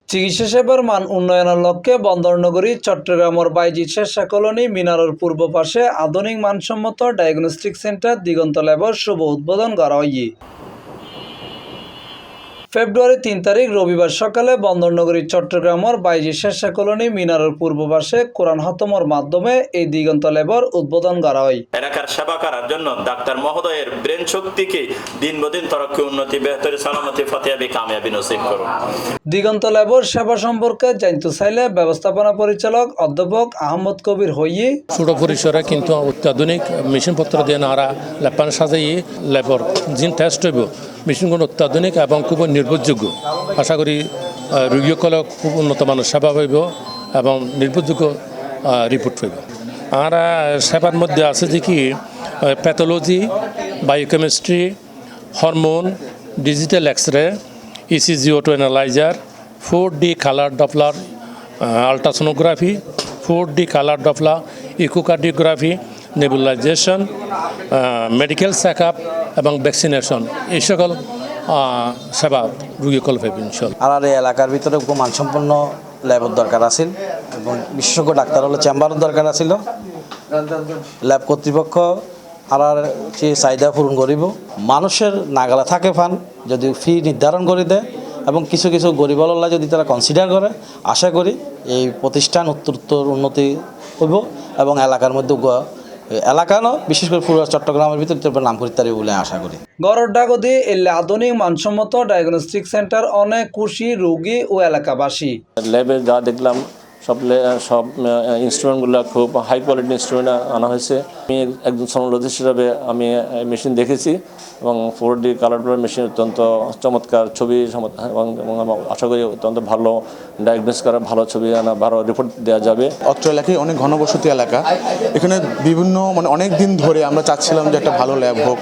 চিকিৎসা সেবার মান উন্নয়নের লক্ষ্যে বন্দরনগরী চট্টগ্রামের বাইজিৎ স্বেচ্ছা কলোনি মিনারের পূর্ব পাশে আধুনিক মানসম্মত ডায়াগনস্টিক সেন্টার দিগন্ত ল্যাবর শুভ উদ্বোধন করা হয়। ফেব্রুয়ারি ৩ তারিখ রবিবার সকালে বন্দরনগরী চট্টগ্রামের বাইজিৎ স্বেচ্ছা কলোনি মিনারের পূর্ব পাশে কোরআন খতমের মাধ্যমে এই দিগন্ত ল্যাবর উদ্বোধন করা হয়। এলাকার সেবা করার জন্য ডাক্তার মহোদয়ের ব্রেন শক্তিকে দিন বদিন তরক্কি উন্নতি বেহতরি সালামতি ফতিয়াবি কামিয়াবি নসিব করুন। দিগন্ত ল্যাবর সেবা সম্পর্কে জানতে চাইলে ব্যবস্থাপনা পরিচালক অধ্যাপক আহমদ কবির হইয়ে ছোট পরিসরে কিন্তু অত্যাধুনিক মেশিনপত্র দিয়ে নারা ল্যাপান সাজাই ল্যাবর জিন টেস্ট হইব মেশিনগুলো অত্যাধুনিক এবং খুব নির্ভরযোগ্য। আশা করি রোগীসকলে খুব উন্নত মানের সেবা পাইব এবং নির্ভরযোগ্য রিপোর্ট পাইব। আমরা সেবার মধ্যে আছে যে কি pathology, biochemistry, hormone, digital X ray, ECG auto analyser, 4D colour Doppler ultrasonography, 4D colour Doppler echocardiography, nebulisation, medical check up এবং ভ্যাকসিনেশন এই সকল সেবা রোগীসকল পাইব ইনশাআল্লাহ। আর এই এলাকার ভিতরে খুব মানসম্পন্ন ল্যাবের দরকার আছিল এবং বিশেষজ্ঞ ডাক্তার হলে চেম্বারের দরকার আছিল। ল্যাব কর্তৃপক্ষ আর সে চাহিদা পূরণ করিব। মানুষের নাগালে থাকে ফান যদি ফি নির্ধারণ করে দেয় এবং কিছু কিছু গরিবল্লা যদি তারা কনসিডার করে, আশা করি এই প্রতিষ্ঠান উত্তরোত্তর উন্নতি হইব এবং এলাকার মধ্যে এলাকানো বিশেষ করে পুরো চট্টগ্রামের ভিতরে নাম করি তারি বলে আশা করি। গড়ের ডাগদি এলে আধুনিক মানসম্মত ডায়াগনস্টিক সেন্টার অনেক খুশি রোগী ও এলাকাবাসী। ল্যাবে যা দেখলাম সব ইনস্ট্রুমেন্টগুলো খুব হাই কোয়ালিটি ইনস্ট্রুমেন্ট আনা হয়েছে। আমি একজন সোনোলজিস্ট হিসাবে আমি মেশিন দেখেছি এবং 4D কালার মেশিন অত্যন্ত চমৎকার ছবি এবং আশা করি অত্যন্ত ভালো ডায়াগনোস করা, ভালো ছবি আনা, ভালো রিপোর্ট দেওয়া যাবে। অত্র এলাকায় অনেক ঘনবসতি এলাকা, এখানে বিভিন্ন অনেক দিন ধরে আমরা চাচ্ছিলাম যে একটা ভালো ল্যাব হোক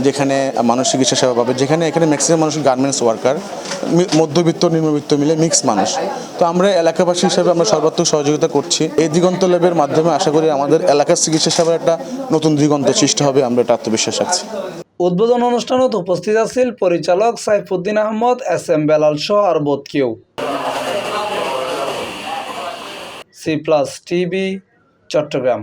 যেখানে মানুষ চিকিৎসা সেবা পাবে, যেখানে এখানে ম্যাক্সিমাম মানুষ গার্মেন্টস ওয়ার্কার, মধ্যবিত্ত নিম্নবিত্ত মিলে মিক্স মানুষ। তো আমরা এলাকাবাসী হিসেবে আমরা সর্বাত্মক সহযোগিতা করছি। এই দিগন্ত ল্যাবের মাধ্যমে আশা করি আমাদের এলাকার চিকিৎসা সেবার একটা নতুন দিগন্ত সৃষ্টি হবে, আমরা এটা আত্মবিশ্বাস রাখছি। উদ্বোধন অনুষ্ঠানত উপস্থিত আছিল পরিচালক সাইফুদ্দিন আহমদ, SM বেলাল সহ আর বোধ কেউ। C+ TV Chittagong.